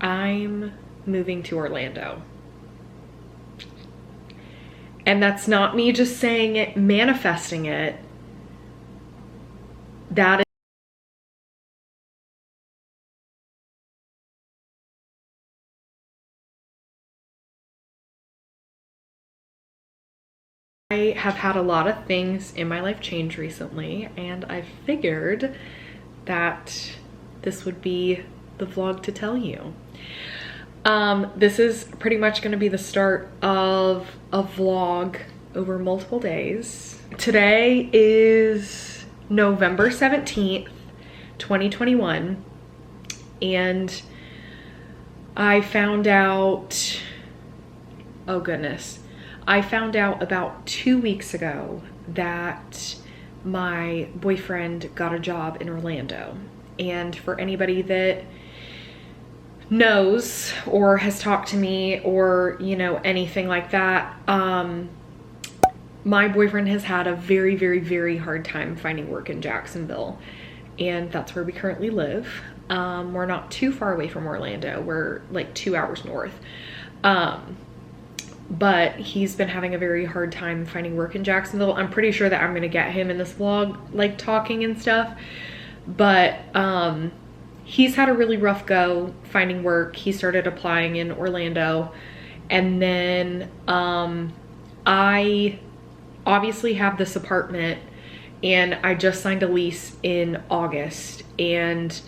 I'm moving to Orlando. And that's not me just saying it, manifesting it. That is I have had a lot of things in my life change recently, and I figured that this would be the vlog to tell you. This is pretty much going to be the start of a vlog over multiple days. Today is November 17th, 2021, and I found out, oh goodness, I found out about 2 weeks ago that my boyfriend got a job in Orlando. And for anybody that knows or has talked to me or, you know, anything like that, my boyfriend has had a very, very, very hard time finding work in Jacksonville. And that's where we currently live. We're not too far away from Orlando. We're like 2 hours north. But he's been having a very hard time finding work in Jacksonville. I'm pretty sure that I'm gonna get him in this vlog, like talking and stuff. But he's had a really rough go finding work. He started applying in Orlando. And then I obviously have this apartment, and I just signed a lease in August. And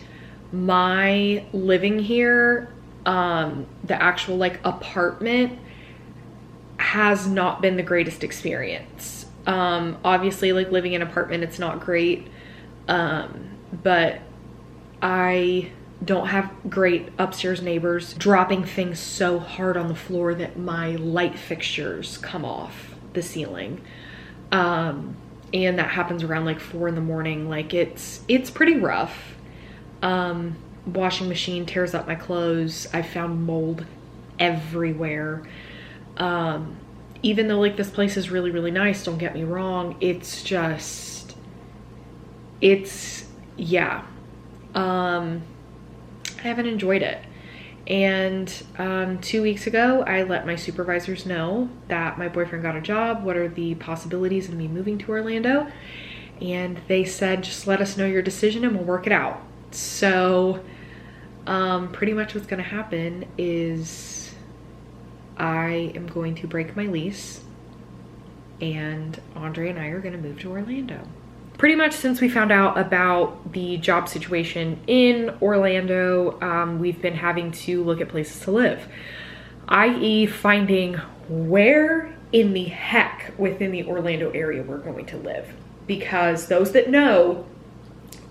my living here, the actual like apartment, has not been the greatest experience. Obviously, like living in an apartment, it's not great. But I don't have great upstairs neighbors dropping things so hard on the floor that my light fixtures come off the ceiling. And that happens around like 4 in the morning. Like it's pretty rough. Washing machine tears up my clothes. I found mold everywhere. Even though like this place is really, really nice, don't get me wrong, it's just, yeah. I haven't enjoyed it. And 2 weeks ago, I let my supervisors know that my boyfriend got a job. What are the possibilities of me moving to Orlando? And they said, just let us know your decision and we'll work it out. So pretty much what's gonna happen is I am going to break my lease, and Andre and I are gonna move to Orlando. Pretty much since we found out about the job situation in Orlando, we've been having to look at places to live, i.e. finding where in the heck within the Orlando area we're going to live. Because those that know,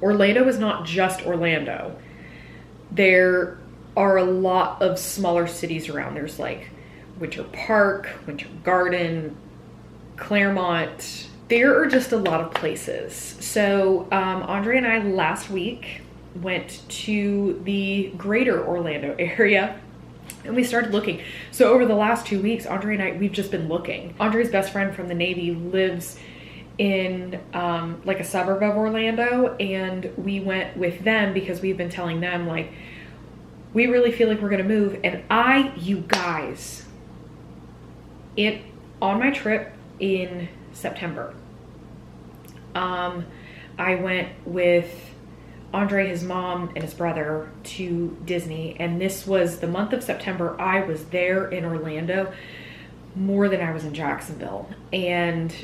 Orlando is not just Orlando. There are a lot of smaller cities around. There's like Winter Park, Winter Garden, Claremont. There are just a lot of places. So Andre and I last week went to the greater Orlando area and we started looking. So over the last 2 weeks, Andre and I, we've just been looking. Andre's best friend from the Navy lives in like a suburb of Orlando, and we went with them because we've been telling them like, we really feel like we're gonna move. And you guys, on my trip in September, I went with Andre, his mom, and his brother to Disney. And this was the month of September. I was there in Orlando more than I was in Jacksonville. And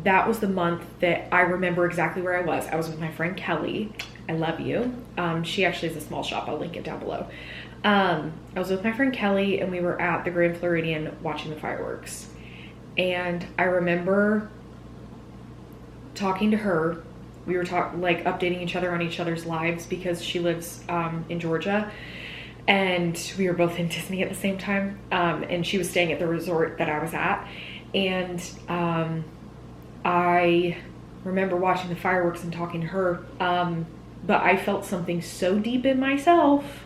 that was the month that I remember exactly where I was. I was with my friend Kelly. I love you. She actually is a small shop. I'll link it down below. I was with my friend Kelly, and we were at the Grand Floridian watching the fireworks. And I remember talking to her. We were like updating each other on each other's lives because she lives in Georgia, and we were both in Disney at the same time. And she was staying at the resort that I was at. And I remember watching the fireworks and talking to her. But I felt something so deep in myself,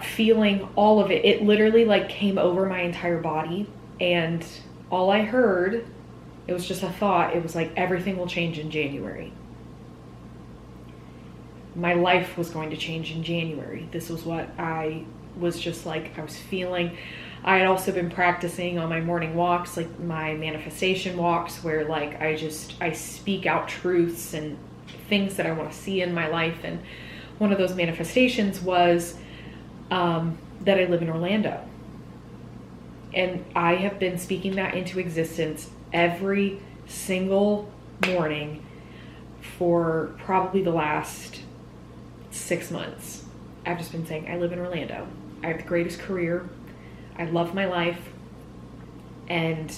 feeling all of it. It literally like came over my entire body, and all I heard, it was just a thought. It was like, everything will change in January. my life was going to change in January. This was what I was just like, I was feeling. I had also been practicing on my morning walks, like my manifestation walks, where like I speak out truths and things that I want to see in my life. And one of those manifestations was that I live in Orlando. And I have been speaking that into existence every single morning for probably the last 6 months. I've just been saying, I live in Orlando. I have the greatest career. I love my life. And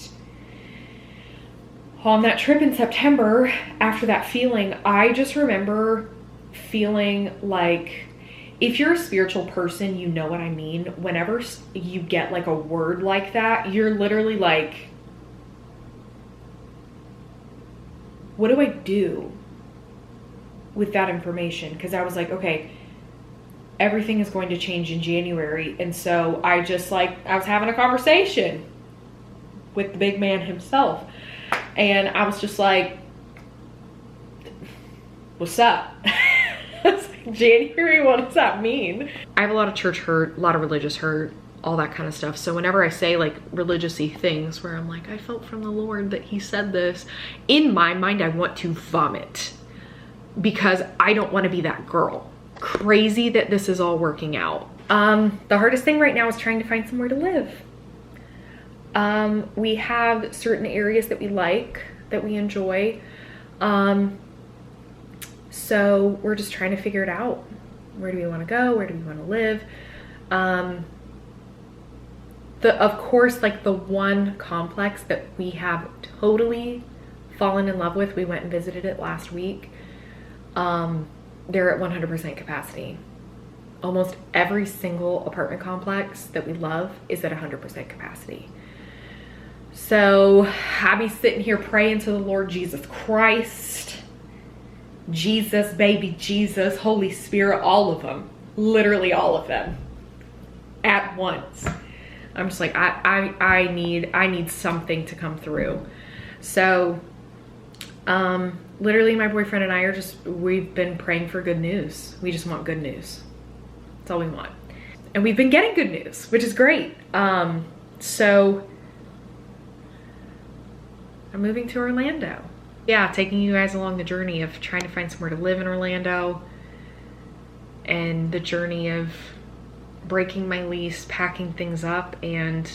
on that trip in September, after that feeling, I just remember feeling like, if you're a spiritual person, you know what I mean. Whenever you get like a word like that, you're literally like, what do I do with that information? Because I was like, okay, everything is going to change in January. And so I was having a conversation with the big man himself. And I was just like, what's up? January, what does that mean? I have a lot of church hurt, a lot of religious hurt, all that kind of stuff. So whenever I say like religious-y things where I'm like, I felt from the Lord that he said this, in my mind, I want to vomit because I don't want to be that girl. Crazy that this is all working out. The hardest thing right now is trying to find somewhere to live. We have certain areas that we like, that we enjoy. So we're just trying to figure it out. Where do we want to go? Where do we want to live? Of course, like the one complex that we have totally fallen in love with, we went and visited it last week. They're at 100% capacity. Almost every single apartment complex that we love is at 100% capacity. So I be sitting here praying to the Lord Jesus Christ, Jesus, baby Jesus, Holy Spirit, all of them, literally all of them at once. I'm just like, I need something to come through. So, literally my boyfriend and I we've been praying for good news. We just want good news. That's all we want. And we've been getting good news, which is great. So I'm moving to Orlando. Yeah, taking you guys along the journey of trying to find somewhere to live in Orlando and the journey of breaking my lease, packing things up, and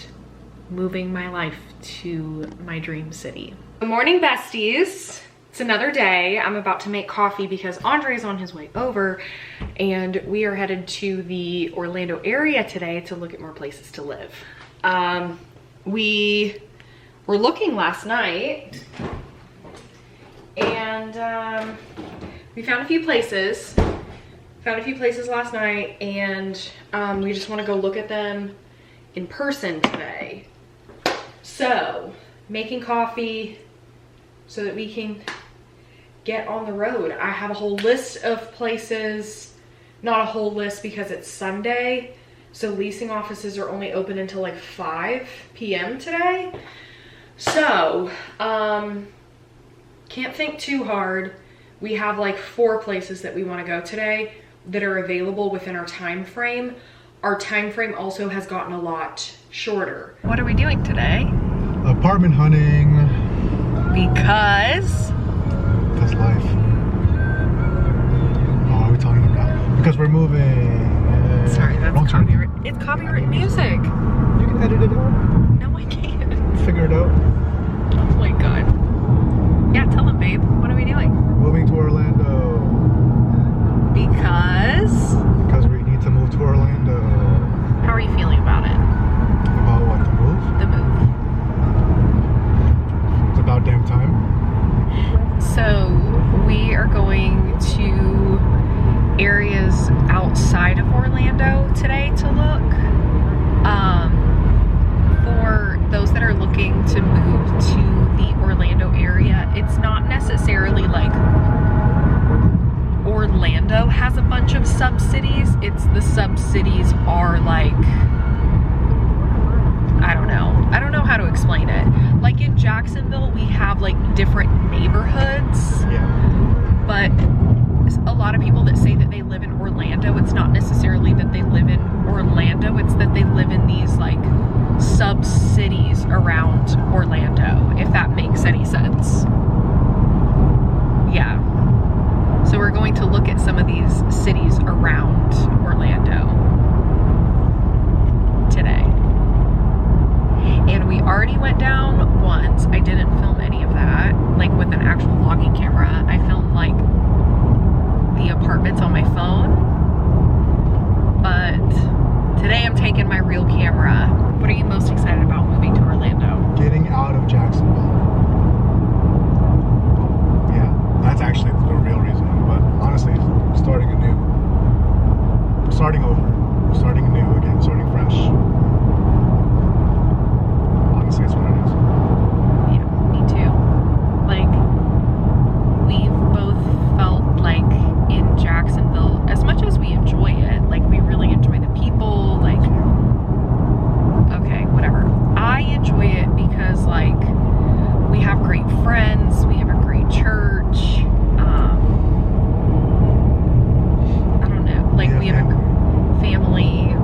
moving my life to my dream city. Good morning, besties. It's another day. I'm about to make coffee because Andre is on his way over and we are headed to the Orlando area today to look at more places to live. We were looking last night and we found a few places. Last night and we just want to go look at them in person today. So, making coffee so that we can get on the road. I have a whole list of places, not a whole list because it's Sunday. So leasing offices are only open until like 5 p.m. today. So, can't think too hard. We have like 4 places that we want to go today that are available within our time frame. Our time frame also has gotten a lot shorter. What are we doing today? Apartment hunting. Because life. Oh, are we talking about? Because we're moving. Sorry, that's copyright. It's copyright music. You can edit it out. No, I can't. Figure it out. Oh my god. Yeah, tell them, babe. What are we doing? We're moving to Orlando. Because we need to move to Orlando. How are you feeling about it? About what? The move? The move. It's about damn time. So we are going to areas outside of Orlando today to look. For those that are looking to move to the Orlando area, it's not necessarily like Orlando has a bunch of sub-cities. It's the sub-cities are like, I don't know how to explain it. Like in Jacksonville, we have like different neighborhoods. Yeah. But a lot of people that say that they live in Orlando, it's not necessarily that they live in Orlando, it's that they live in these like sub-cities around Orlando, if that makes any sense. Yeah. So we're going to look at some of these cities around Orlando today. And we already went down once. I didn't film any of that, like with an actual vlogging camera. I filmed like the apartments on my phone. But today I'm taking my real camera. What are you most excited about moving to Orlando? Getting out of Jacksonville. Yeah, that's actually the real reason. But honestly, starting anew. Starting over. Starting anew again. Starting fresh. Honestly, that's what it is. Yeah, me too. Like, we've both felt like in Jacksonville, as much as we enjoy it, like we really enjoy the people, like, okay, whatever. I enjoy it because like we have great friends, we have a great church, I don't know, like we have a family.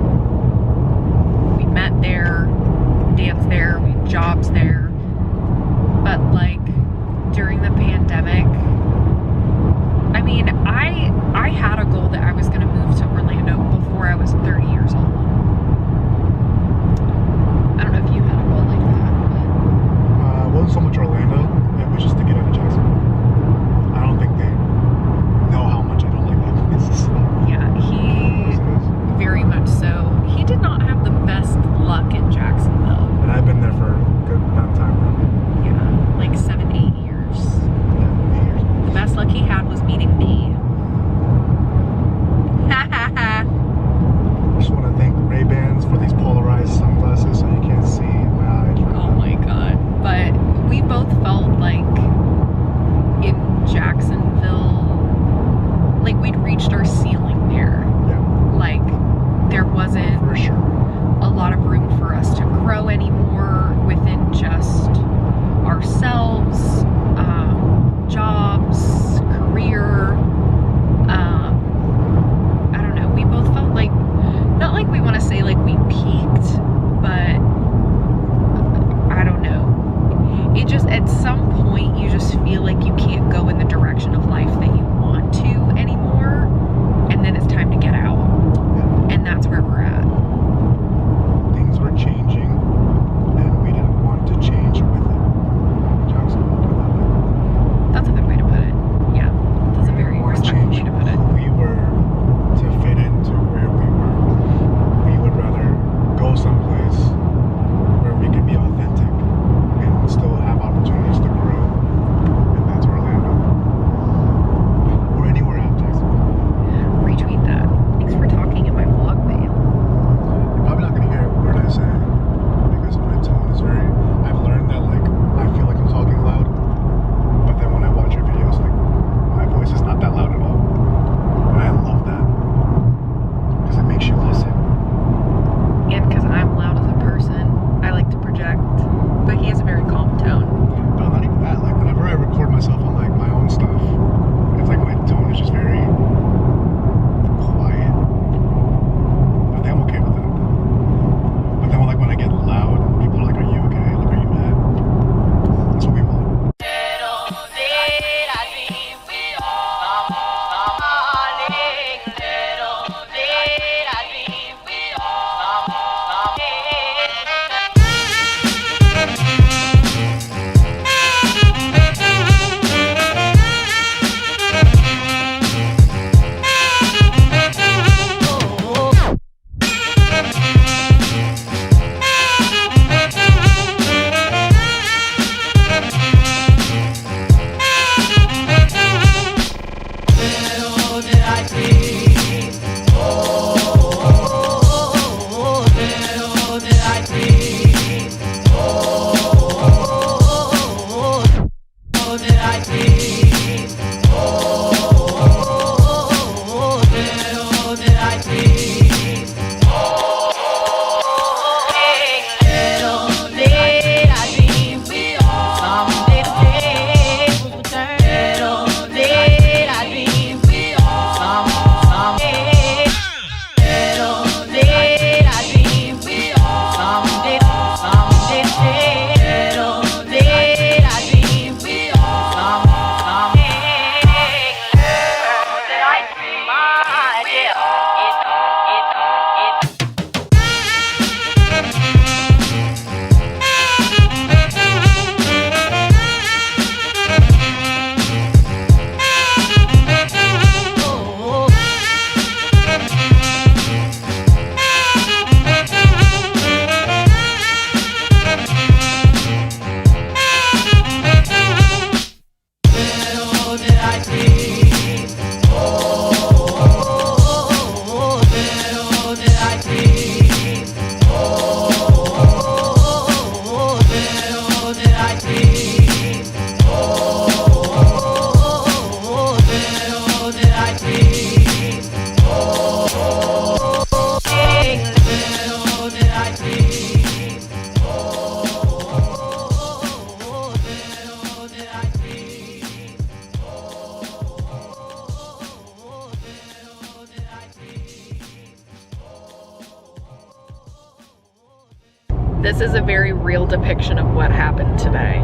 This is a very real depiction of what happened today.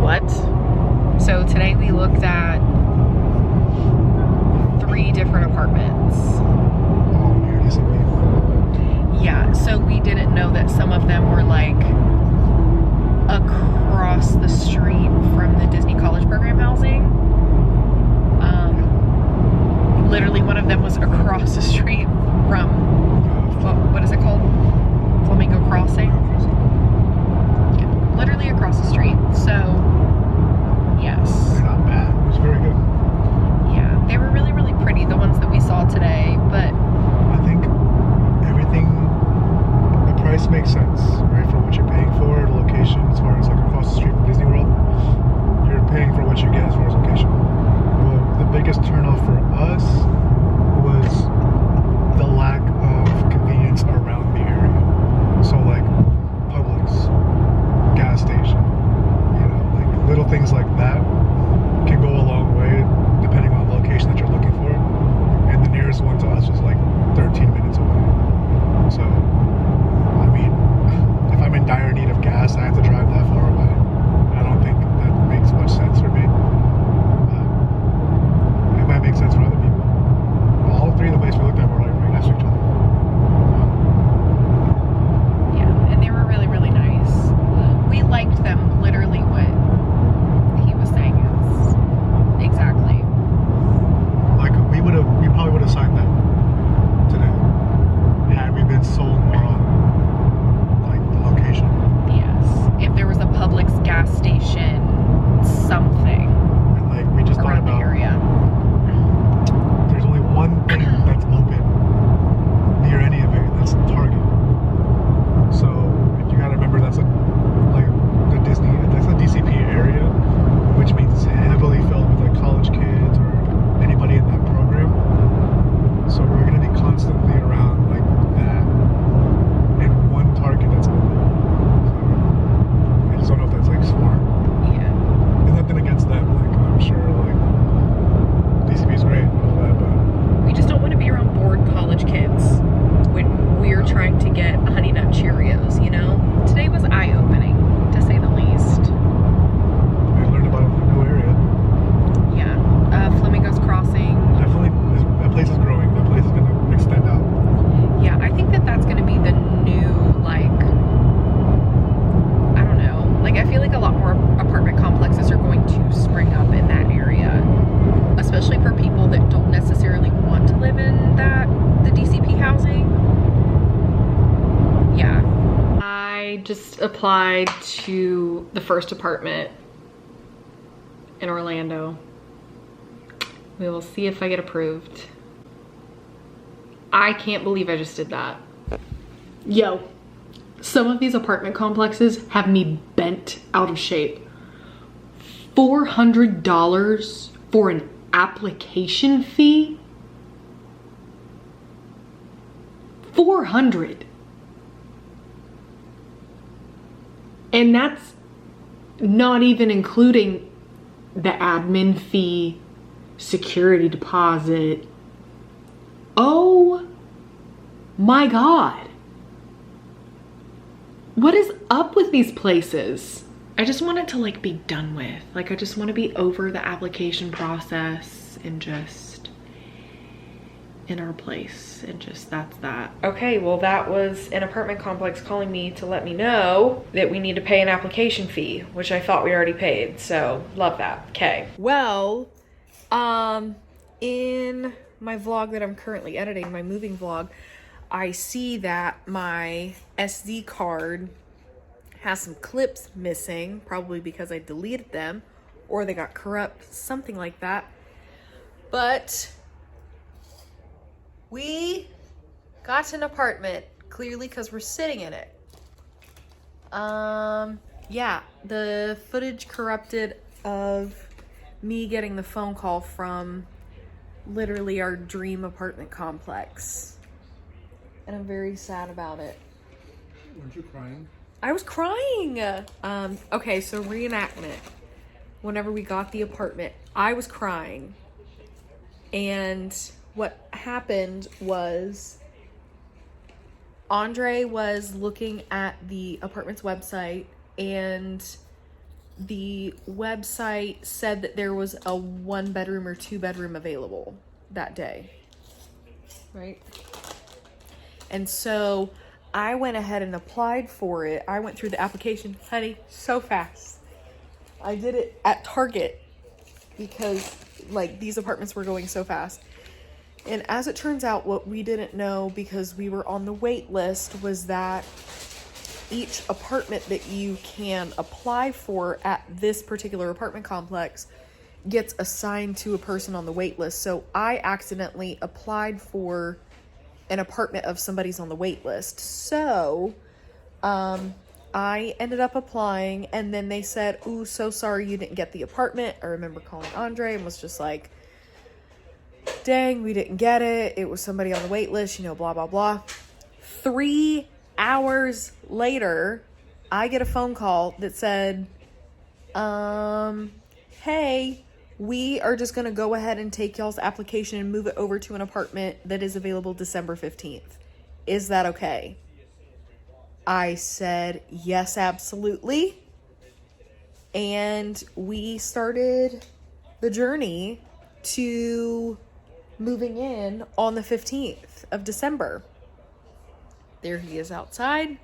What? So today we looked at 3 different apartments. Yeah, so we didn't know that some of them were like across the street from the Disney College Program housing. Literally one of them was across the street from, what is it called? Flamingo Crossing? Yeah, literally across the street. So, yes. They're not bad. It was very good. Yeah, they were really, really pretty, the ones that we saw today, but I think everything, the price makes sense, right? For what you're paying for, the location, as far as like across the street from Disney World, you're paying for what you get as far as location. Well, the biggest turnoff for us was the lack of convenience around the area. So like Publix, gas station, you know, like little things like that can go a long way depending on the location that you're looking for. And the nearest one to us is like 13 minutes away. So, I mean, if I'm in dire need of gas, I have to drive that far away. I don't think that makes much sense for me. It might make sense for other people. All 3 of the places we looked at were right next to each other. yeah, and they were really, really nice. We liked them, literally what he was saying is exactly. Like, we probably would have signed that today. Yeah, we've been sold more on, like, the location. Yes, if there was a Publix gas station, something And, like, we just thought around the about, area. there's only one thing that's open near any of it, that's Target. So, if you gotta remember, that's like the Disney, that's the DCP area, which means it's heavily filled with like college kids or anybody in that program. So we're gonna be constantly around like that and one Target that's open. So I just don't know if that's like smart. Yeah. And nothing against them, like I'm sure like DCP is great and all that, but We just don't want to be around bored college kids when we're trying to get Honey Nut Cheerios, you know? Today was eye-opening, to say the least. I learned about a new area. Yeah. Flamingo's Crossing. Definitely, that place is growing. That place is gonna extend out. Yeah, I think that that's going to be the new, like, I don't know. Like, I feel like a lot more apartment complexes are going to spring up in that area. Especially for people that don't necessarily want to live in the DCP housing. Yeah. I just applied to the first apartment in Orlando. We will see if I get approved. I can't believe I just did that. Yo, some of these apartment complexes have me bent out of shape. $400 for an application fee? 400. And that's not even including the admin fee, security deposit. Oh my God. What is up with these places? I just want it to like be done with. Like I just want to be over the application process and just in our place and just that's that. Okay, well that was an apartment complex calling me to let me know that we need to pay an application fee, which I thought we already paid. So love that. Okay. Well, in my vlog that I'm currently editing, my moving vlog, I see that my SD card has some clips missing, probably because I deleted them or they got corrupt, something like that. But we got an apartment, clearly because we're sitting in it. Yeah, the footage corrupted of me getting the phone call from literally our dream apartment complex. And I'm very sad about it. Weren't you crying? I was crying. Okay, so reenactment. Whenever we got the apartment, I was crying. And what happened was Andre was looking at the apartment's website, and the website said that there was a 1-bedroom or 2-bedroom available that day, right? And so I went ahead and applied for it. I went through the application, honey, so fast. I did it at Target because like these apartments were going so fast. And as it turns out, what we didn't know, because we were on the wait list, was that each apartment that you can apply for at this particular apartment complex gets assigned to a person on the wait list. So I accidentally applied for an apartment of somebody's on the wait list. So I ended up applying, and then they said, ooh, so sorry you didn't get the apartment. I remember calling Andre and was just like, dang, we didn't get it. It was somebody on the wait list, blah, blah, blah. 3 hours later, I get a phone call that said, hey, we are just going to go ahead and take y'all's application and move it over to an apartment that is available December 15th. Is that okay? I said, yes, absolutely. And we started the journey to moving in on the 15th of December. There he is outside.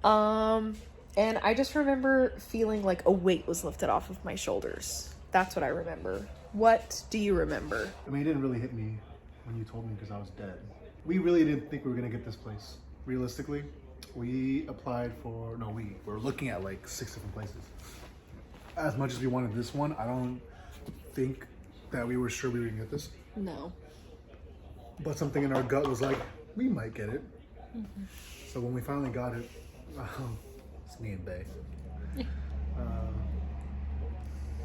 And I just remember feeling like a weight was lifted off of my shoulders. That's what I remember. What do you remember? I mean, it didn't really hit me when you told me because I was dead. We really didn't think we were going to get this place. Realistically, we applied for, we were looking at like 6 different places. As much as we wanted this one, I don't think that we were sure we were going to get this. No. But something in our gut was like, we might get it. Mm-hmm. So when we finally got it, it's me and Bae.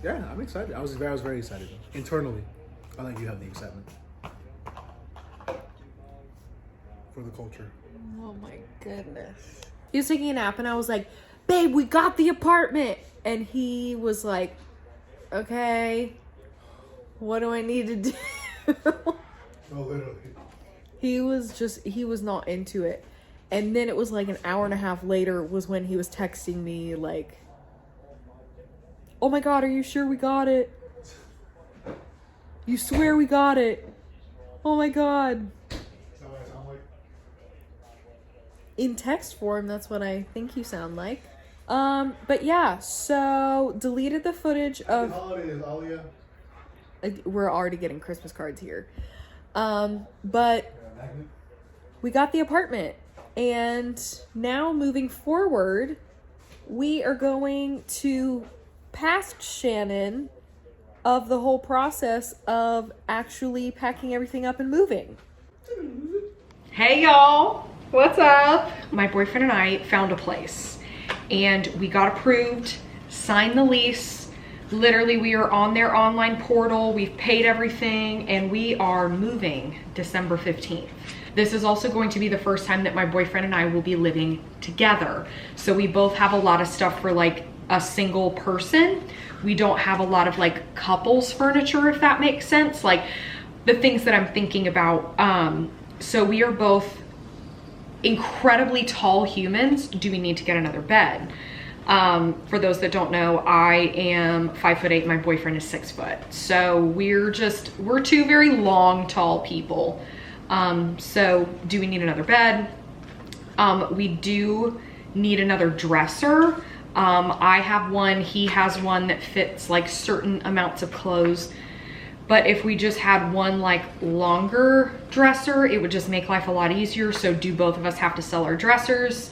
Yeah, I'm excited. I was very excited. Internally, I think you have the excitement for the culture. Oh my goodness. He was taking a nap and I was like, babe, we got the apartment. And he was like, okay, what do I need to do? Oh, literally. He was not into it. And then it was like an hour and a half later was when he was texting me like, oh my God, are you sure we got it? You swear we got it? Oh my God. Is that what I sound like? In text form, that's what I think you sound like. But yeah, so deleted the footage of... Happy holidays, Alia. We're already getting Christmas cards here. But we got the apartment. And now moving forward, we are going to past Shannon of the whole process of actually packing everything up and moving. Hey y'all, what's up? My boyfriend and I found a place and we got approved, signed the lease. Literally, we are on their online portal. We've paid everything and we are moving December 15th. This is also going to be the first time that my boyfriend and I will be living together. So we both have a lot of stuff for like a single person. We don't have a lot of like couples furniture, if that makes sense. Like the things that I'm thinking about. So we are both incredibly tall humans. Do we need to get another bed? For those that don't know, I am 5'8", my boyfriend is 6 foot. So we're two very long, tall people. So do we need another bed? We do need another dresser. I have one, he has one that fits like certain amounts of clothes. But if we just had one like longer dresser, it would just make life a lot easier. So do both of us have to sell our dressers?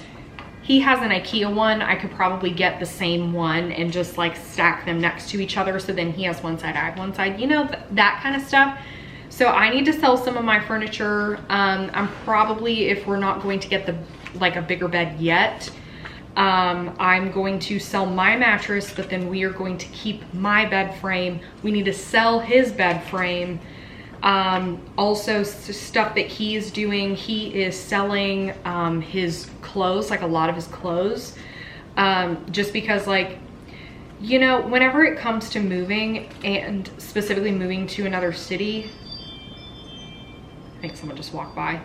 He has an IKEA one. I could probably get the same one and just like stack them next to each other. So then he has one side, I have one side, that kind of stuff. So I need to sell some of my furniture. I'm probably, if we're not going to get a bigger bed yet, I'm going to sell my mattress, but then we are going to keep my bed frame. We need to sell his bed frame. Also stuff that he is doing, he is selling his clothes, like a lot of his clothes, just because whenever it comes to moving, and specifically moving to another city, I think someone just walked by.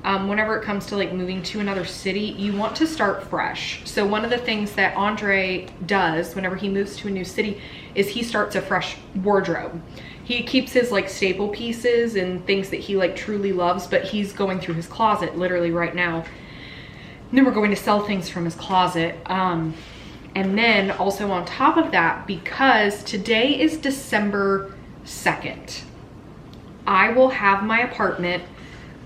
whenever it comes to like moving to another city, you want to start fresh. So one of the things that Andre does whenever he moves to a new city is he starts a fresh wardrobe. He keeps his like staple pieces and things that he like truly loves, but he's going through his closet literally right now. And then we're going to sell things from his closet. And then also on top of that, because today is December 2nd, I will have my apartment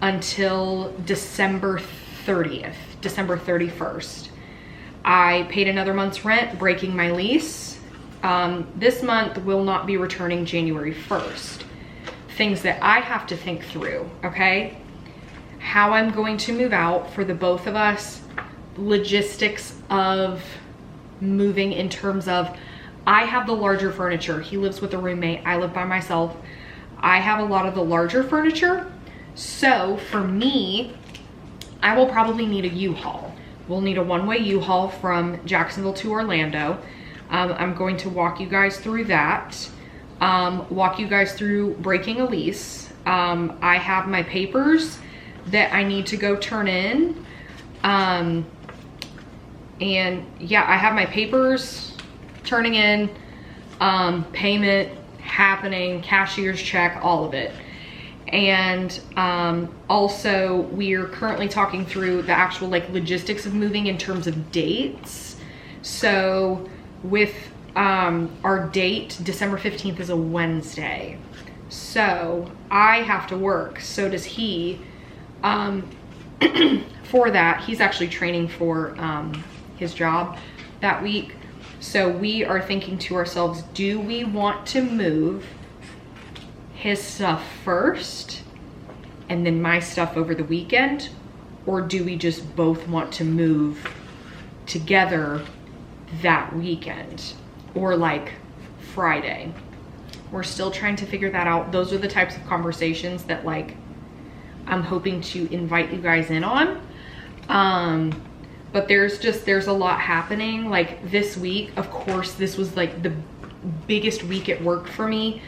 until December 30th, December 31st. I paid another month's rent, breaking my lease. This month will not be returning January 1st. Things that I have to think through, okay? How I'm going to move out for the both of us, logistics of moving in terms of, I have the larger furniture. He lives with a roommate, I live by myself. I have a lot of the larger furniture. So for me, I will probably need a U-Haul. We'll need a one-way U-Haul from Jacksonville to Orlando. I'm going to walk you guys through that. Walk you guys through breaking a lease. I have my papers that I need to go turn in. And yeah, I have my papers turning in, payment happening, cashier's check, all of it. And also we're currently talking through the actual like logistics of moving in terms of dates. So with our date, December 15th is a Wednesday. So I have to work, so does he. For that, he's actually training for his job that week. So we are thinking to ourselves, do we want to move his stuff first and then my stuff over the weekend? Or do we just both want to move together that weekend or like Friday? We're still trying to figure that out. Those are the types of conversations that like I'm hoping to invite you guys in on. But there's a lot happening. Like this week, of course, this was like the biggest week at work for me.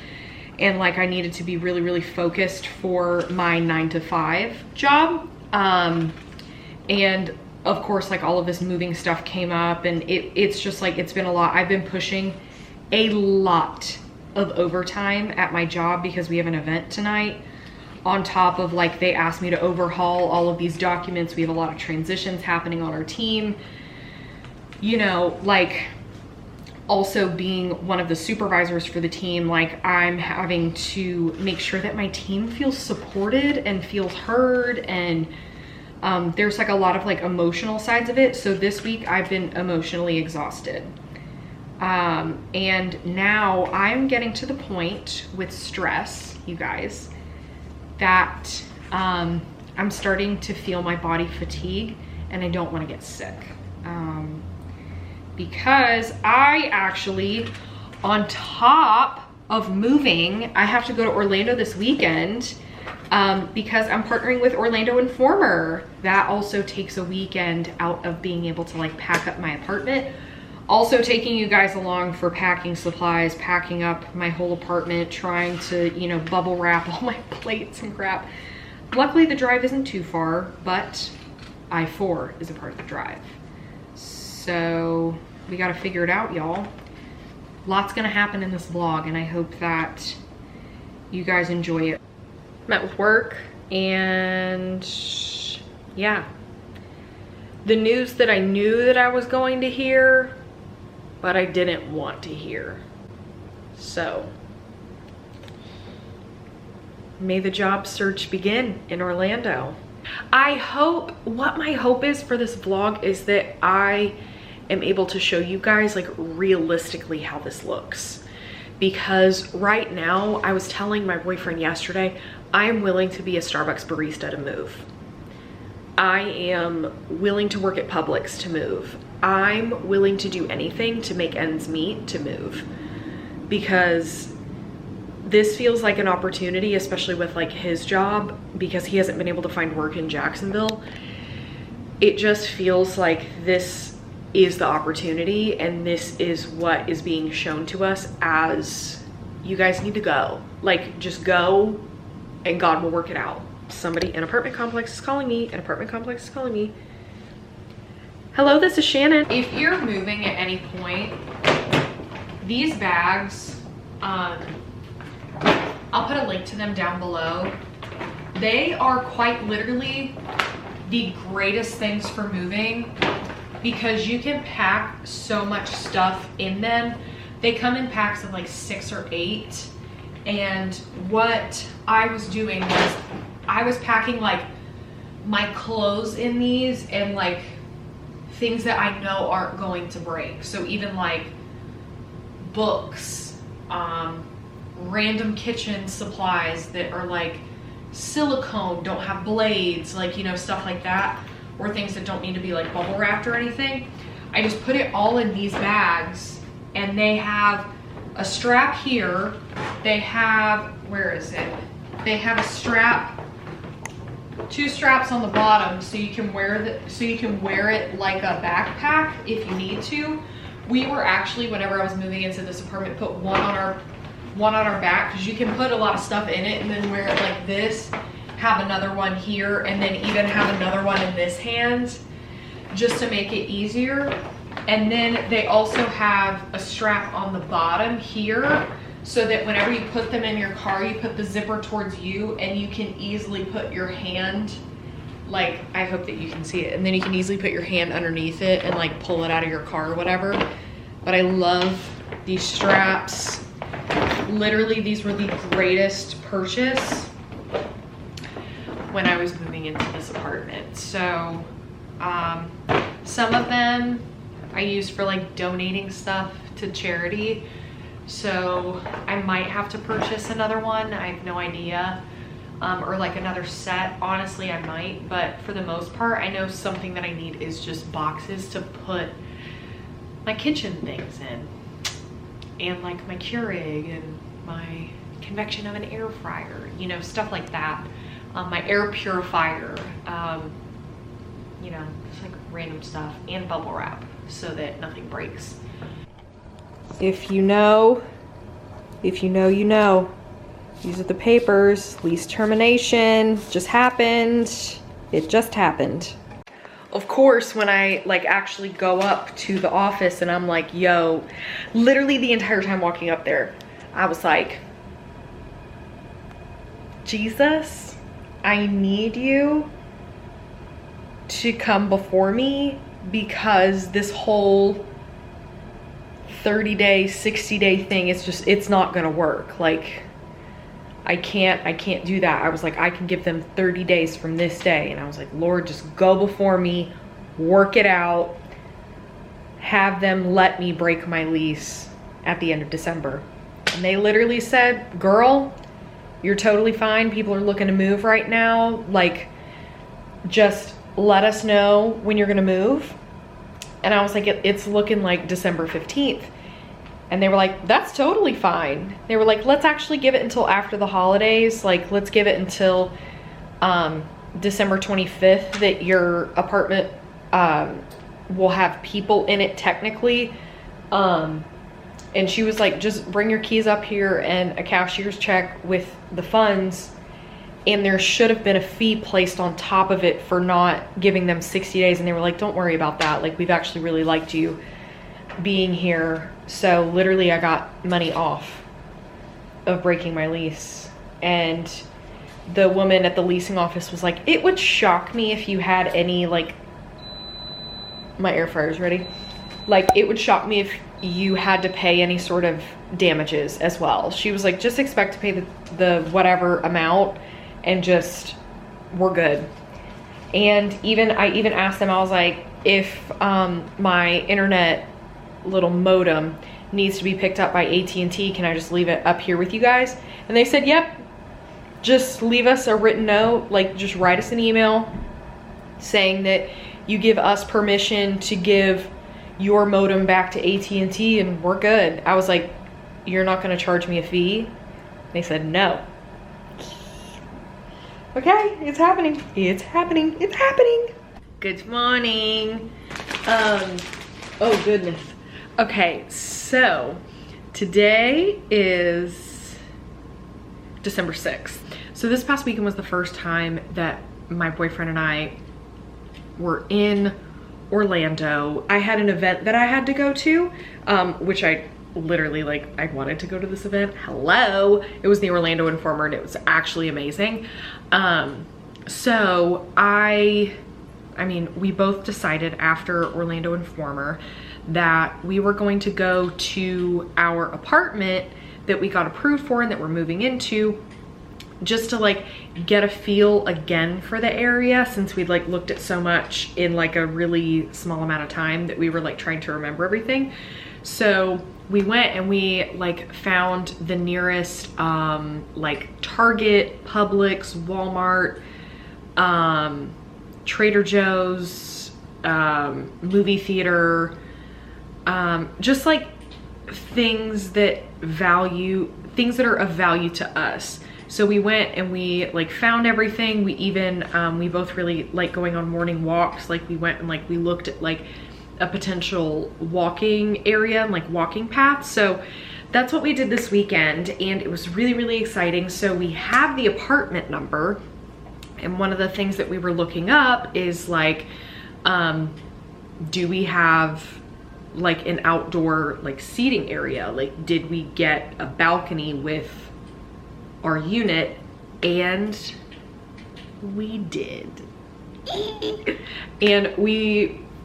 And like I needed to be really, really focused for my 9-to-5 job. And of course, like all of this moving stuff came up, and it's just like, it's been a lot. I've been pushing a lot of overtime at my job because we have an event tonight. On top of like, they asked me to overhaul all of these documents. We have a lot of transitions happening on our team. You know, like also being one of the supervisors for the team, like I'm having to make sure that my team feels supported and feels heard. And there's like a lot of like emotional sides of it. So this week I've been emotionally exhausted. And now I'm getting to the point with stress, you guys, that I'm starting to feel my body fatigue and I don't want to get sick. Because I actually, on top of moving, I have to go to Orlando this weekend because I'm partnering with Orlando Informer. That also takes a weekend out of being able to like pack up my apartment. Also taking you guys along for packing supplies, packing up my whole apartment, trying to, you know, bubble wrap all my plates and crap. Luckily the drive isn't too far, but I-4 is a part of the drive. So we got to figure it out, y'all. Lots gonna happen in this vlog, and I hope that you guys enjoy it. Met with work, and yeah, the news that I knew that I was going to hear, but I didn't want to hear. So may the job search begin in Orlando. I hope, what my hope is for this vlog is that I am able to show you guys like realistically how this looks. Because right now, I was telling my boyfriend yesterday, I am willing to be a Starbucks barista to move. I am willing to work at Publix to move. I'm willing to do anything to make ends meet to move. Because this feels like an opportunity, especially with like his job, because he hasn't been able to find work in Jacksonville. It just feels like this is the opportunity, and this is what is being shown to us as, you guys need to go. Like, just go and God will work it out. Somebody, an apartment complex is calling me. An apartment complex is calling me. Hello, this is Shannon. If you're moving at any point, these bags, I'll put a link to them down below. They are quite literally the greatest things for moving because you can pack so much stuff in them. They come in packs of like 6 or 8. And what I was doing was I was packing like my clothes in these and like things that I know aren't going to break. So even like books, random kitchen supplies that are like silicone, don't have blades, like, you know, stuff like that, or things that don't need to be like bubble wrapped or anything. I just put it all in these bags, and they have a strap here. They have, where is it? They have a strap, 2 straps on the bottom, so you can wear it like a backpack if you need to. We were actually, whenever I was moving into this apartment, put one on our back, because you can put a lot of stuff in it and then wear it like this, have another one here, and then even have another one in this hand, just to make it easier. And then they also have a strap on the bottom here, so that whenever you put them in your car, you put the zipper towards you and you can easily put your hand, like, I hope that you can see it, and then you can easily put your hand underneath it and like pull it out of your car or whatever. But I love these straps. Literally, these were the greatest purchase when I was moving into this apartment. So some of them I use for like donating stuff to charity. So I might have to purchase another one. I have no idea. Or like another set. Honestly, I might. But for the most part, I know something that I need is just boxes to put my kitchen things in. And like my Keurig and my convection oven air fryer, you know, stuff like that. My air purifier, you know, just like random stuff, and bubble wrap so that nothing breaks. If you know, you know. These are the papers. Lease termination just happened. It just happened. Of course, when I like actually go up to the office and I'm like, yo, literally the entire time walking up there, I was like, Jesus, I need you to come before me, because this whole 30-day, 60-day thing, it's not gonna work. Like, I can't do that. I was like, I can give them 30 days from this day. And I was like, Lord, just go before me, work it out, have them let me break my lease at the end of December. And they literally said, girl, you're totally fine. People are looking to move right now. Like, just let us know when you're gonna move. And I was like, it's looking like December 15th. And they were like, that's totally fine. They were like, let's actually give it until after the holidays. Like, let's give it until December 25th that your apartment will have people in it technically. And she was like, just bring your keys up here and a cashier's check with the funds. And there should have been a fee placed on top of it for not giving them 60 days. And they were like, don't worry about that. Like, we've actually really liked you being here. So literally I got money off of breaking my lease. And the woman at the leasing office was like, it would shock me if you had any, like, my air fryer's ready. Like, it would shock me if you had to pay any sort of damages as well. She was like, just expect to pay the whatever amount and just, we're good. And I even asked them, I was like, if my internet little modem needs to be picked up by AT&T, can I just leave it up here with you guys? And they said, yep, just leave us a written note, like just write us an email saying that you give us permission to give your modem back to AT&T and we're good. I was like, you're not gonna charge me a fee? They said no. Okay, it's happening. It's happening. It's happening. Good morning. Oh goodness. Okay, so today is December 6th. So this past weekend was the first time that my boyfriend and I were in Orlando. I had an event that I had to go to, which I literally, like, I wanted to go to this event. Hello. It was the Orlando Informer and it was actually amazing. So I mean, we both decided after Orlando Informer that we were going to go to our apartment that we got approved for and that we're moving into, just to like get a feel again for the area, since we'd like looked at so much in like a really small amount of time that we were like trying to remember everything. So we went and we like found the nearest like Target, Publix, Walmart, Trader Joe's, movie theater, just like things that are of value to us. So we went and we like found everything. We even, we both really like going on morning walks. Like we went and like we looked at like a potential walking area and like walking paths. So that's what we did this weekend and it was really, really exciting. So we have the apartment number, and one of the things that we were looking up is like, do we have like an outdoor like seating area? Like, did we get a balcony with our unit? And we did. And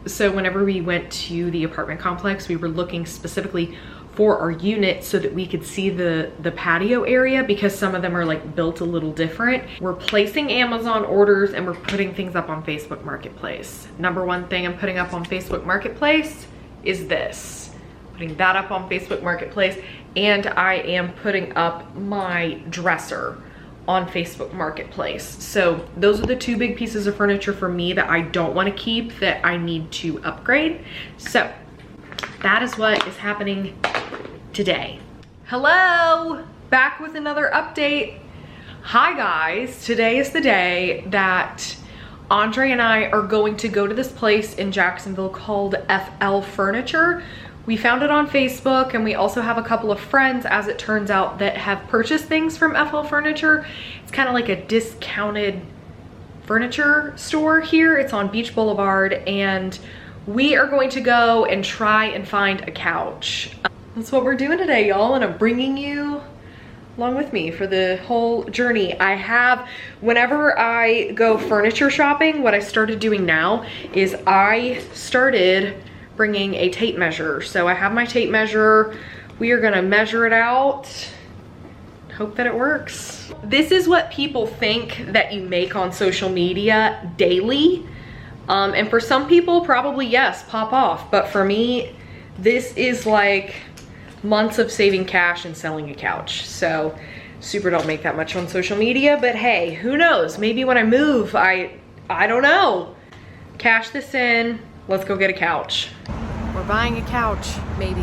so whenever we went to the apartment complex, we were looking specifically for our unit so that we could see the patio area, because some of them are like built a little different. We're placing Amazon orders and we're putting things up on Facebook Marketplace. Number one thing I'm putting up on Facebook Marketplace is this. Putting that up on Facebook Marketplace, and I am putting up my dresser on Facebook Marketplace. So those are the two big pieces of furniture for me that I don't want to keep, that I need to upgrade. So that is what is happening today. Hello, back with another update. Hi guys, today is the day that Andre and I are going to go to this place in Jacksonville called FL Furniture. We found it on Facebook, and we also have a couple of friends, as it turns out, that have purchased things from FL Furniture. It's kind of like a discounted furniture store here. It's on Beach Boulevard, and we are going to go and try and find a couch. That's what we're doing today, y'all, and I'm bringing you along with me for the whole journey. Whenever I go furniture shopping, what I started doing now is I started bringing a tape measure. So I have my tape measure. We are gonna measure it out, hope that it works. This is what people think that you make on social media daily. And for some people, probably yes, pop off. But for me, this is like months of saving cash and selling a couch. So super don't make that much on social media, but hey, who knows? Maybe when I move, I don't know. Cash this in, let's go get a couch. We're buying a couch, maybe.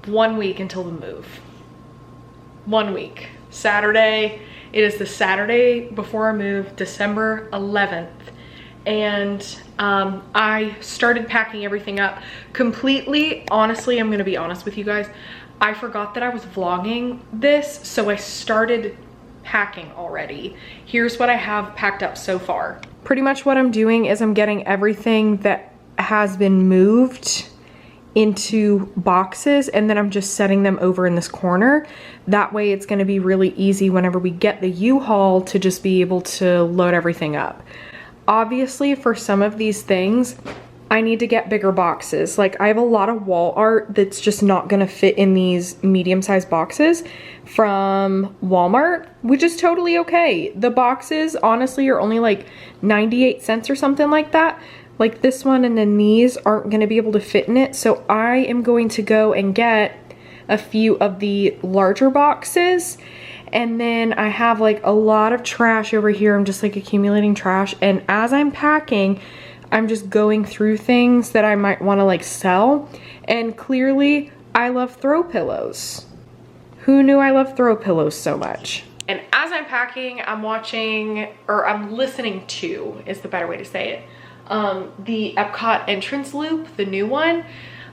One week until the move. 1 week. Saturday. It is the Saturday before I move, December 11th. And I started packing everything up completely. Honestly, I'm gonna be honest with you guys. I forgot that I was vlogging this, so I started packing already. Here's what I have packed up so far. Pretty much what I'm doing is I'm getting everything that has been moved into boxes, and then I'm just setting them over in this corner. That way it's gonna be really easy whenever we get the U-Haul to just be able to load everything up. Obviously, for some of these things, I need to get bigger boxes. Like, I have a lot of wall art that's just not gonna fit in these medium-sized boxes from Walmart, which is totally okay. The boxes, honestly, are only like 98 cents or something like that. Like this one, and then these aren't gonna be able to fit in it. So I am going to go and get a few of the larger boxes. And then I have like a lot of trash over here. I'm just like accumulating trash. And as I'm packing, I'm just going through things that I might want to like sell. And clearly, I love throw pillows. Who knew I love throw pillows so much? And as I'm packing, I'm watching, or I'm listening to, is the better way to say it, The Epcot entrance loop, the new one.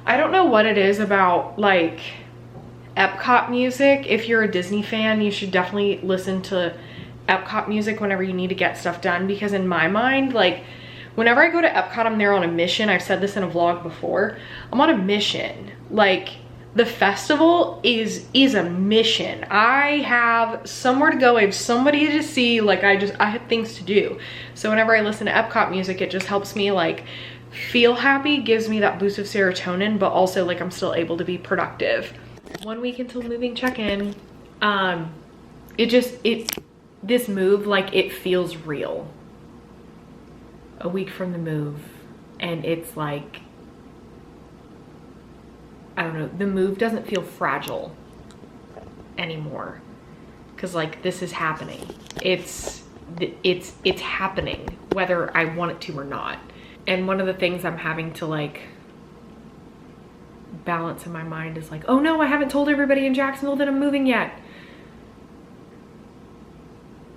I don't know what it is about like Epcot music. If you're a Disney fan, you should definitely listen to Epcot music whenever you need to get stuff done, because in my mind, like whenever I go to Epcot, I'm there on a mission. I've said this in a vlog before. I'm on a mission. Like the festival is a mission. I have somewhere to go. I have somebody to see. Like I have things to do. So whenever I listen to Epcot music, it just helps me like feel happy, gives me that boost of serotonin, but also like I'm still able to be productive. 1 week until moving check-in. This move, like it feels real. A week from the move, and it's like, I don't know, the move doesn't feel fragile anymore, because like this is happening. It's happening whether I want it to or not. And one of the things I'm having to like balance in my mind is like, oh no, I haven't told everybody in Jacksonville that I'm moving yet.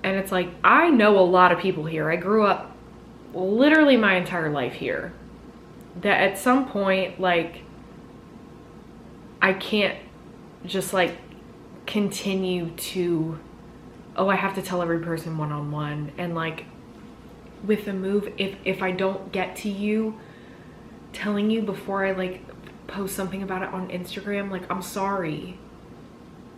And it's like, I know a lot of people here. I grew up literally my entire life here. That at some point, like, I can't just like continue to, oh, I have to tell every person one-on-one. And like with the move, if I don't get to you, telling you before I like post something about it on Instagram, like I'm sorry.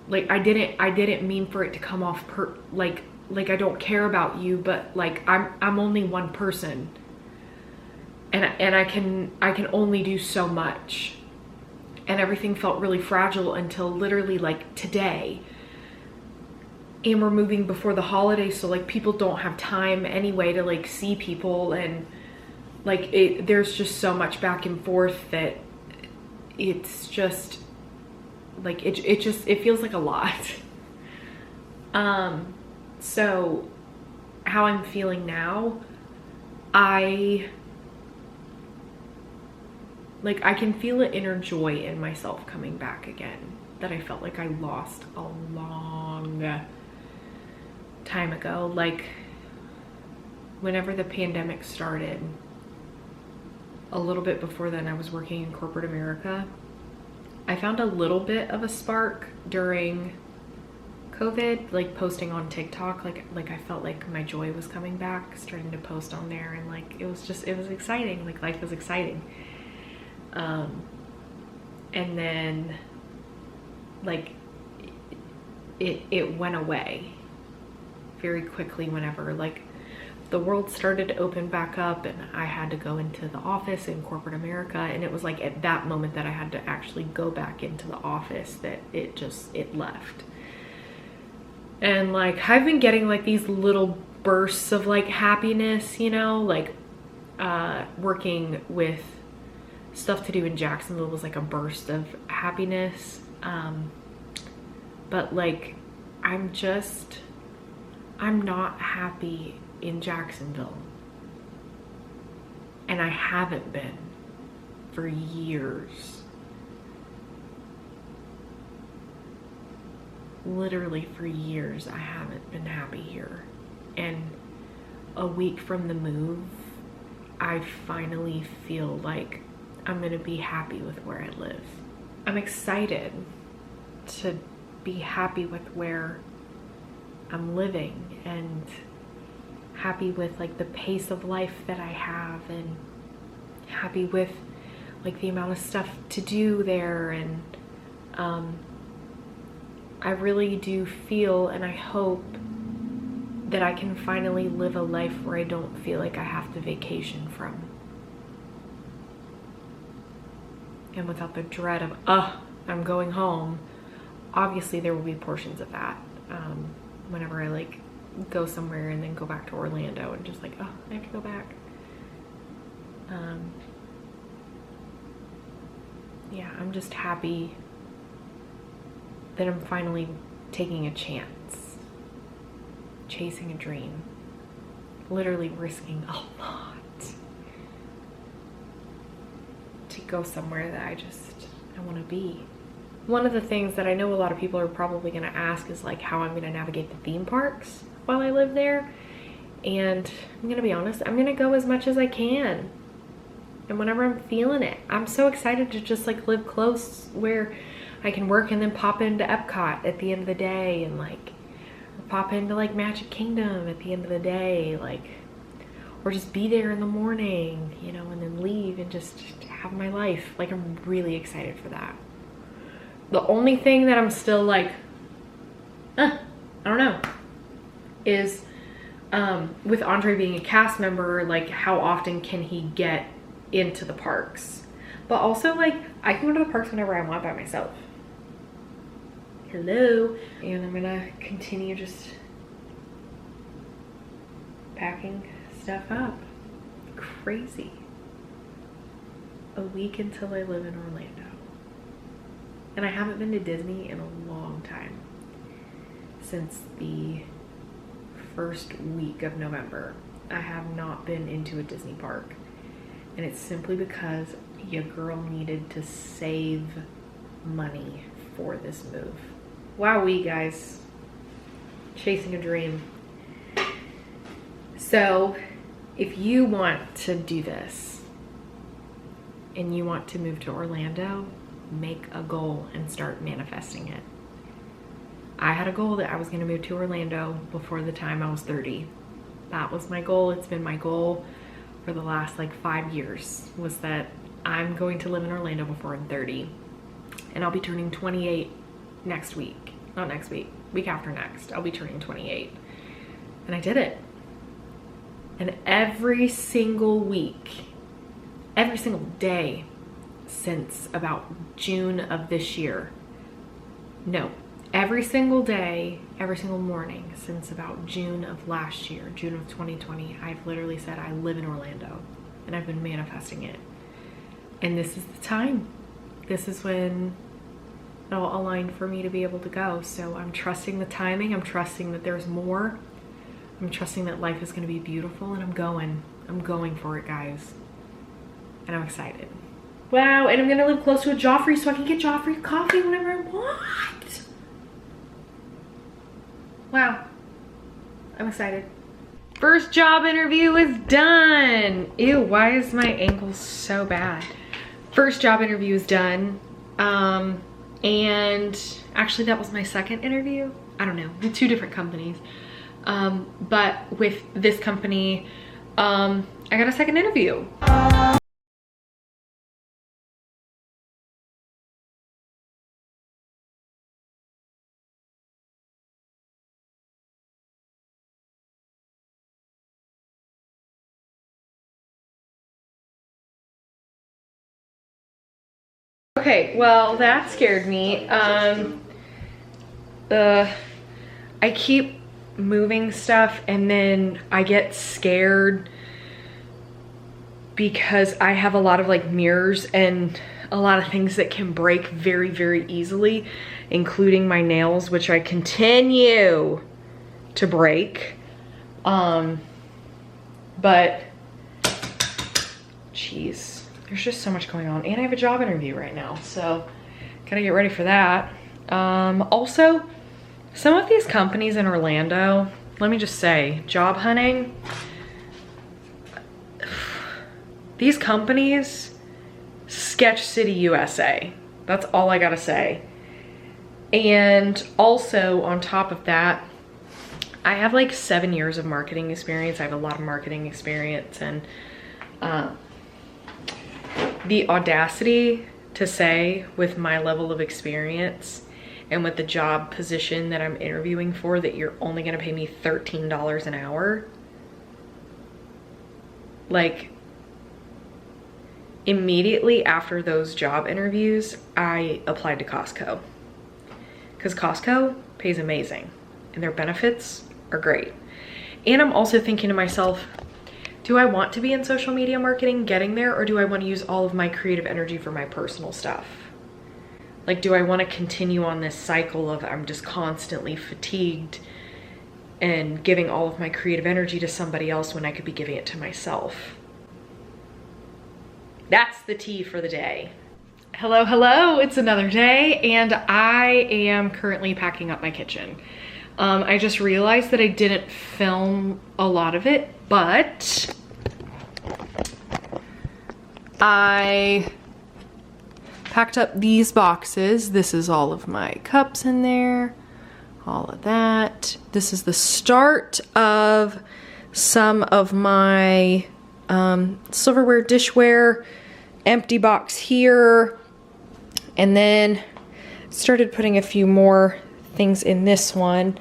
Like I didn't mean for it to come off like I don't care about you, but like I'm only one person, and I can only do so much. And everything felt really fragile until literally like today. And we're moving before the holidays, so like people don't have time anyway to like see people, and like there's just so much back and forth that it's just like it feels like a lot. So how I'm feeling now, I can feel an inner joy in myself coming back again that I felt like I lost a long time ago. Like whenever the pandemic started, a little bit before then I was working in corporate America. I found a little bit of a spark during COVID, like posting on TikTok, like I felt like my joy was coming back, starting to post on there, and like it was exciting, like life was exciting. And then like it went away very quickly whenever like the world started to open back up and I had to go into the office in corporate America. And it was like at that moment that I had to actually go back into the office that it left. And like I've been getting like these little bursts of like happiness, you know, like working with stuff to do in Jacksonville was like a burst of happiness. But like I'm not happy in Jacksonville, and I haven't been for years. Literally for years I haven't been happy here. And a week from the move, I finally feel like I'm gonna be happy with where I live. I'm excited to be happy with where I'm living, and happy with like the pace of life that I have, and happy with like the amount of stuff to do there. And I really do feel, and I hope that I can finally live a life where I don't feel like I have to vacation from, and without the dread of I'm going home. Obviously there will be portions of that whenever I like go somewhere and then go back to Orlando and just like, oh, I have to go back. Yeah, I'm just happy that I'm finally taking a chance, chasing a dream, literally risking a lot to go somewhere that I want to be. One of the things that I know a lot of people are probably going to ask is like how I'm going to navigate the theme parks while I live there. And I'm gonna be honest, I'm gonna go as much as I can. And whenever I'm feeling it, I'm so excited to just like live close where I can work and then pop into Epcot at the end of the day, and like pop into like Magic Kingdom at the end of the day, like, or just be there in the morning, you know, and then leave and just have my life. Like, I'm really excited for that. The only thing that I'm still like, I don't know, is with Andre being a cast member, like how often can he get into the parks? But also, like, I can go to the parks whenever I want by myself. Hello. And I'm gonna continue just packing stuff up. Crazy. A week until I live in Orlando. And I haven't been to Disney in a long time. Since the first week of November, I have not been into a Disney park. And it's simply because your girl needed to save money for this move. Wowee, guys. Chasing a dream. So, if you want to do this and you want to move to Orlando, make a goal and start manifesting it. I had a goal that I was going to move to Orlando before the time I was 30. That was my goal. It's been my goal for the last like 5 years, was that I'm going to live in Orlando before I'm 30. And I'll be turning 28 next week. Not next week, week after next. I'll be turning 28. And I did it. And every single week, every single day since about June of this year, no, every single day, every single morning since about June of last year, June of 2020, I've literally said I live in Orlando, and I've been manifesting it. And this is the time. This is when it'll align for me to be able to go. So I'm trusting the timing. I'm trusting that there's more. I'm trusting that life is going to be beautiful, and I'm going for it, guys. And I'm excited. Wow, and I'm going to live close to a Joffrey so I can get Joffrey coffee whenever I want. Wow, I'm excited. First job interview is done. Ew, why is my ankle so bad? First job interview is done. And actually that was my second interview. I don't know, with 2 different companies. But with this company, I got a second interview. Okay, well, that scared me. I keep moving stuff and then I get scared because I have a lot of like mirrors and a lot of things that can break very, very easily, including my nails, which I continue to break. But geez, there's just so much going on, and I have a job interview right now, so gotta get ready for that. Also, some of these companies in Orlando, let me just say, job hunting, these companies, Sketch City USA. That's all I gotta say. And also on top of that, I have like 7 years of marketing experience. I have a lot of marketing experience, and the audacity to say with my level of experience and with the job position that I'm interviewing for that you're only gonna pay me $13 an hour. Like, immediately after those job interviews, I applied to Costco. Because Costco pays amazing and their benefits are great. And I'm also thinking to myself, do I want to be in social media marketing getting there, or do I want to use all of my creative energy for my personal stuff? Like, do I want to continue on this cycle of I'm just constantly fatigued and giving all of my creative energy to somebody else when I could be giving it to myself? That's the tea for the day. Hello, it's another day, and I am currently packing up my kitchen. I just realized that I didn't film a lot of it, but I packed up these boxes. This is all of my cups in there, all of that. This is the start of some of my silverware, dishware, empty box here, and then started putting a few more things in this one.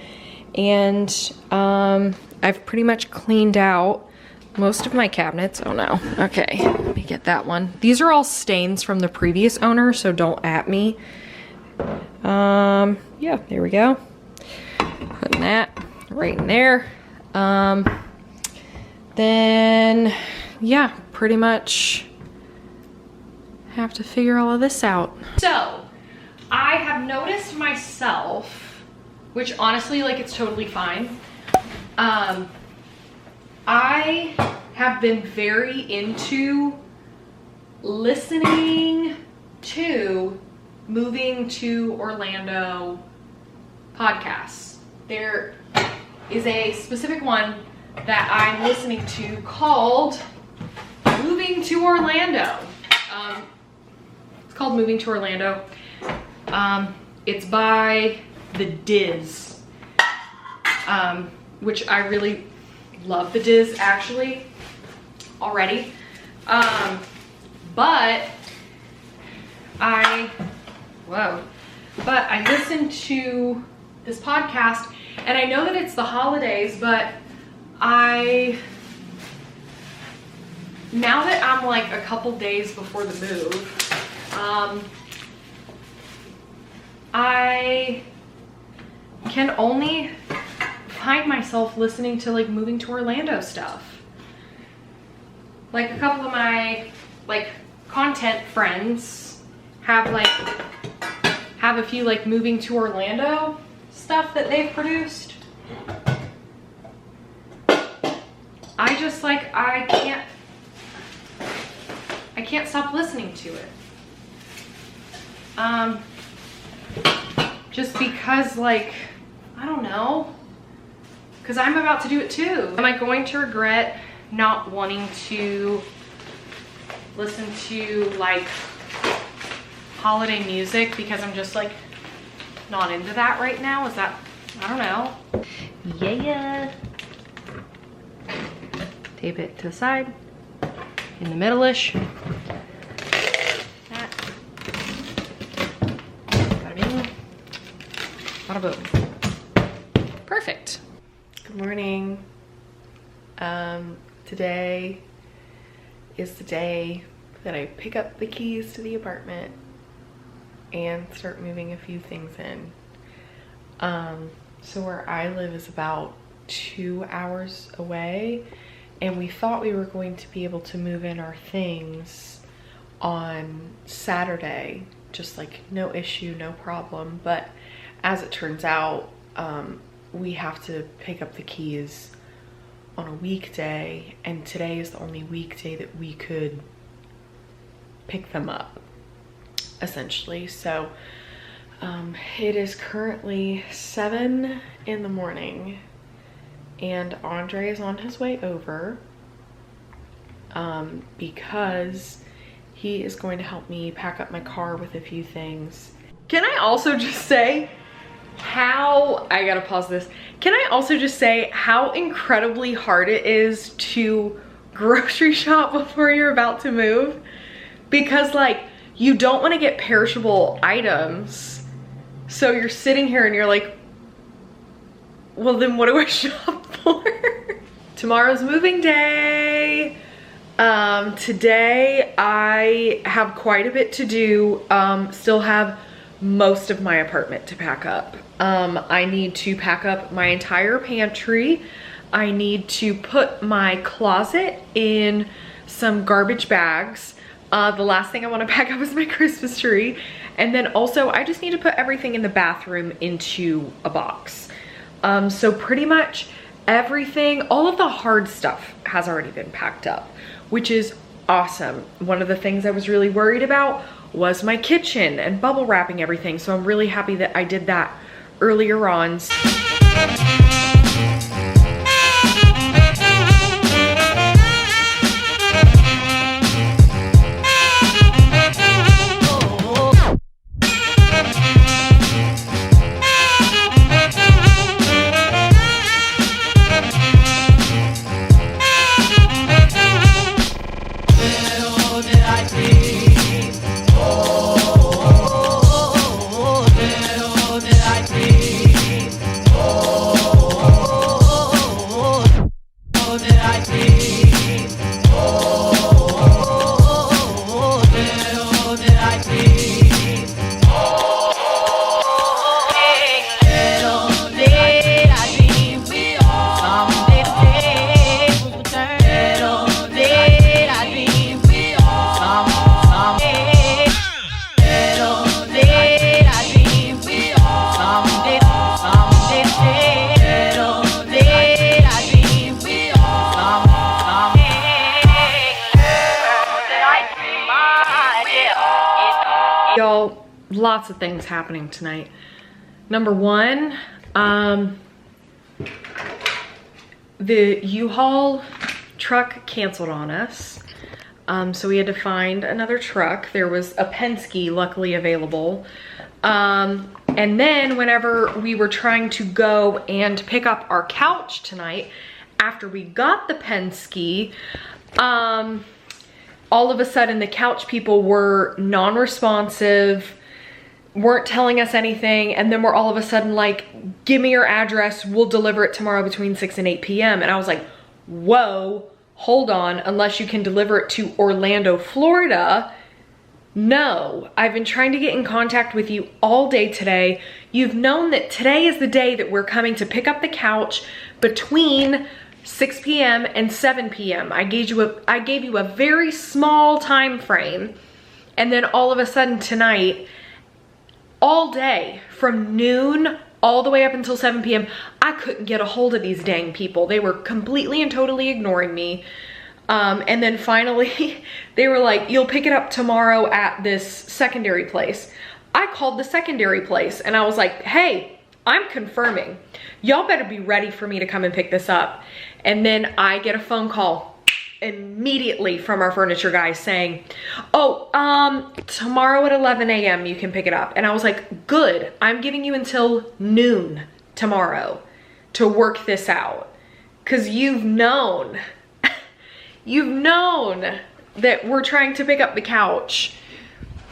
And I've pretty much cleaned out most of my cabinets. Oh no, okay, let me get that one. These are all stains from the previous owner, so don't at me. Yeah, there we go. Putting that right in there. Then, yeah, pretty much have to figure all of this out. So, I have noticed myself, which honestly, like, it's totally fine. I have been very into listening to Moving to Orlando podcasts. There is a specific one that I'm listening to called Moving to Orlando. It's called Moving to Orlando. It's by the Diz, which I really love the Diz actually already. But I listened to this podcast, and I know that it's the holidays, but now that I'm like a couple days before the move, I can only find myself listening to like Moving to Orlando stuff. Like a couple of my like content friends have a few like Moving to Orlando stuff that they've produced. I just like, I can't stop listening to it. Just because, like, I don't know, because I'm about to do it too. Am I going to regret not wanting to listen to like holiday music because I'm just like not into that right now? Is that, I don't know. Yeah. Tape it to the side, in the middle-ish. That. Bada bing. Bada boom. Perfect. Good morning. Today is the day that I pick up the keys to the apartment and start moving a few things in. So where I live is about 2 hours away, and we thought we were going to be able to move in our things on Saturday, just like no issue, no problem. But as it turns out, we have to pick up the keys on a weekday, and today is the only weekday that we could pick them up, essentially. So it is currently 7 in the morning, and Andre is on his way over because he is going to help me pack up my car with a few things. Can I also just say how, I gotta pause this. Can I also just say how incredibly hard it is to grocery shop before you're about to move? Because like, you don't want to get perishable items. So you're sitting here and you're like, well then what do I shop for? Tomorrow's moving day. Today I have quite a bit to do. Still have most of my apartment to pack up. I need to pack up my entire pantry. I need to put my closet in some garbage bags. The last thing I want to pack up is my Christmas tree. And then also I just need to put everything in the bathroom into a box. So pretty much everything, all of the hard stuff has already been packed up, which is awesome. One of the things I was really worried about was my kitchen and bubble wrapping everything. So I'm really happy that I did that earlier on. Y'all, lots of things happening tonight. Number one, the U-Haul truck canceled on us. So we had to find another truck. There was a Penske luckily available. And then whenever we were trying to go and pick up our couch tonight, after we got the Penske, all of a sudden the couch people were non-responsive, weren't telling us anything, and then we're all of a sudden like, give me your address, we'll deliver it tomorrow between 6 and 8 p.m. And I was like, whoa, hold on, unless you can deliver it to Orlando, Florida. No, I've been trying to get in contact with you all day today. You've known that today is the day that we're coming to pick up the couch between 6 p.m. and 7 p.m. I gave you a very small time frame, and then all of a sudden tonight, all day from noon all the way up until 7 p.m. I couldn't get a hold of these dang people. They were completely and totally ignoring me. And then finally they were like, you'll pick it up tomorrow at this secondary place. I called the secondary place and I was like, hey, I'm confirming. Y'all better be ready for me to come and pick this up. And then I get a phone call immediately from our furniture guy saying, oh, tomorrow at 11 a.m. you can pick it up. And I was like, good, I'm giving you until noon tomorrow to work this out. Cause you've known that we're trying to pick up the couch.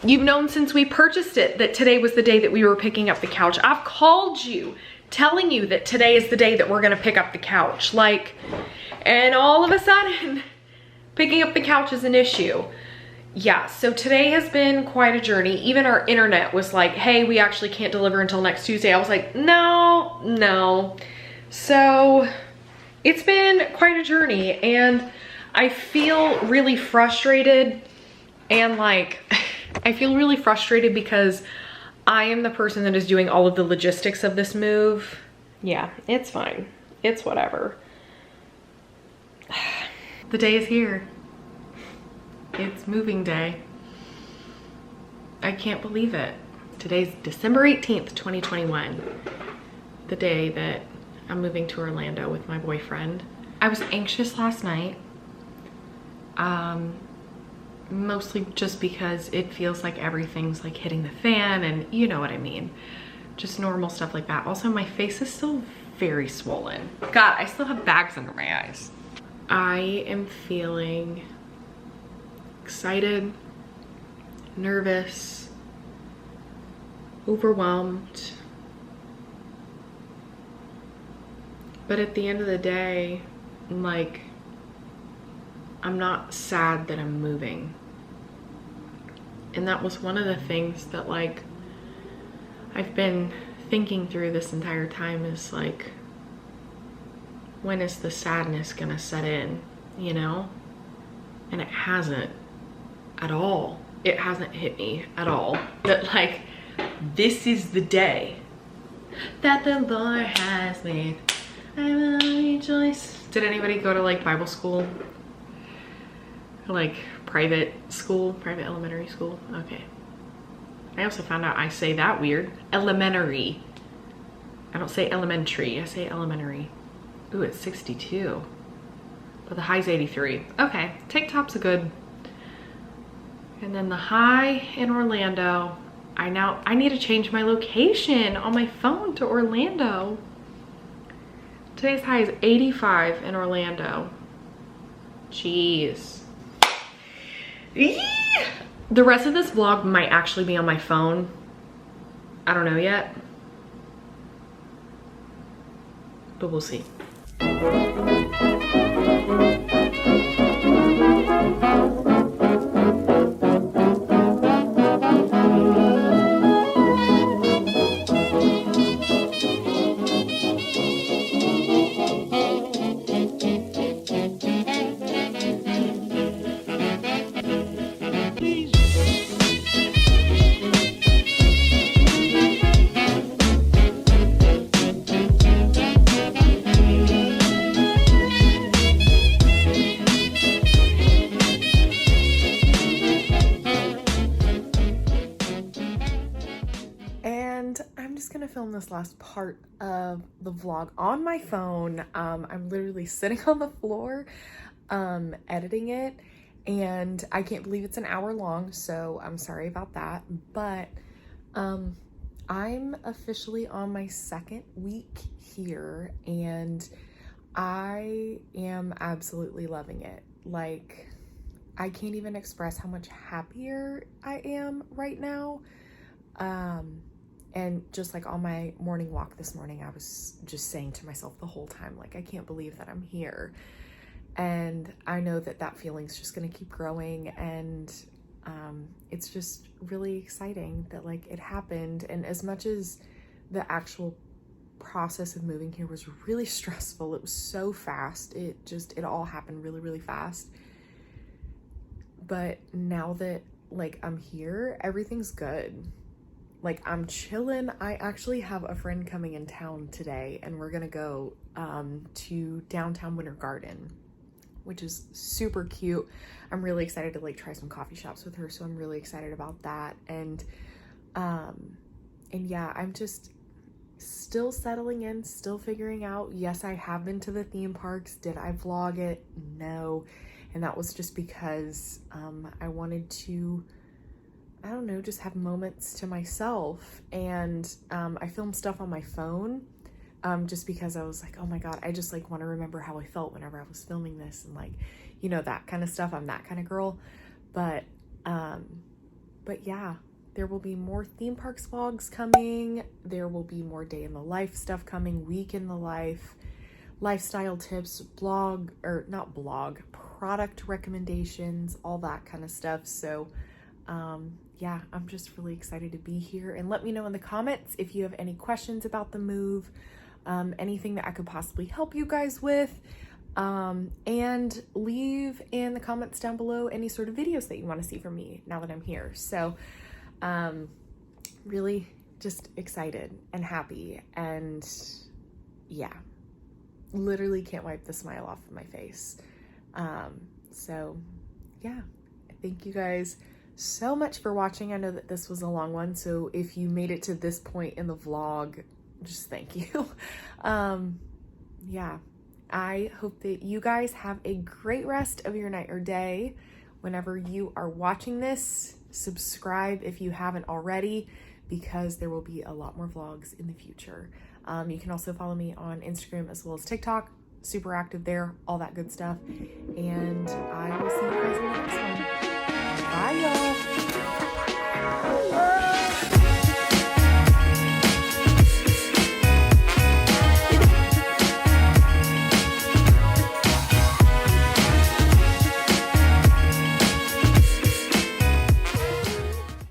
You've known since we purchased it that today was the day that we were picking up the couch. I've called you telling you that today is the day that we're gonna pick up the couch. Like, and all of a sudden, picking up the couch is an issue. Yeah, so today has been quite a journey. Even our internet was like, hey, we actually can't deliver until next Tuesday. I was like, no. So it's been quite a journey, and I feel really frustrated, and like, I feel really frustrated because I am the person that is doing all of the logistics of this move. Yeah, it's fine. It's whatever. The day is here. It's moving day. I can't believe it. Today's December 18th, 2021. The day that I'm moving to Orlando with my boyfriend. I was anxious last night. Mostly just because it feels like everything's like hitting the fan, and you know what I mean. Just normal stuff like that. Also, my face is still very swollen. God, I still have bags under my eyes. I am feeling excited, nervous, overwhelmed. But at the end of the day, like, I'm not sad that I'm moving. And that was one of the things that, like, I've been thinking through this entire time is like, when is the sadness gonna set in, you know? And it hasn't at all. It hasn't hit me at all. That like, this is the day that the Lord has made. I will rejoice. Did anybody go to like Bible school? Like private school, private elementary school? Okay. I also found out I say that weird. Elementary. I don't say elementary, I say elementary. Ooh, it's 62. But the high's 83. Okay, tank top's a good. And then the high in Orlando. I need to change my location on my phone to Orlando. Today's high is 85 in Orlando. Jeez. The rest of this vlog might actually be on my phone. I don't know yet. But we'll see. gonna film this last part of the vlog on my phone. I'm literally sitting on the floor editing it, and I can't believe it's an hour long, so I'm sorry about that. But I'm officially on my second week here, and I am absolutely loving it. Like, I can't even express how much happier I am right now. And just like on my morning walk this morning, I was just saying to myself the whole time, like, I can't believe that I'm here. And I know that that feeling's just gonna keep growing, and it's just really exciting that like it happened. And as much as the actual process of moving here was really stressful, it was so fast, it all happened really, really fast. But now that like I'm here, everything's good. Like, I'm chilling. I actually have a friend coming in town today, and we're gonna go to downtown Winter Garden, which is super cute. I'm really excited to like try some coffee shops with her, so I'm really excited about that. And yeah, I'm just still settling in, still figuring out. Yes, I have been to the theme parks. Did I vlog it? No. And that was just because I wanted to, I don't know, just have moments to myself. And I filmed stuff on my phone just because I was like, oh my God, I just like want to remember how I felt whenever I was filming this, and like, you know, that kind of stuff. I'm that kind of girl. But yeah, there will be more theme parks vlogs coming. There will be more day in the life stuff coming, week in the life, lifestyle tips, product recommendations, all that kind of stuff. So yeah, I'm just really excited to be here. And let me know in the comments if you have any questions about the move, anything that I could possibly help you guys with, and leave in the comments down below any sort of videos that you want to see from me now that I'm here. So really just excited and happy, and yeah, literally can't wipe the smile off of my face. So yeah, thank you guys so much for watching. I know that this was a long one, so if you made it to this point in the vlog, just thank you. Yeah, I hope that you guys have a great rest of your night or day. Whenever you are watching this, subscribe if you haven't already, because there will be a lot more vlogs in the future. You can also follow me on Instagram as well as TikTok. Super active there, all that good stuff. And I will see you guys in the next one. Bye, y'all.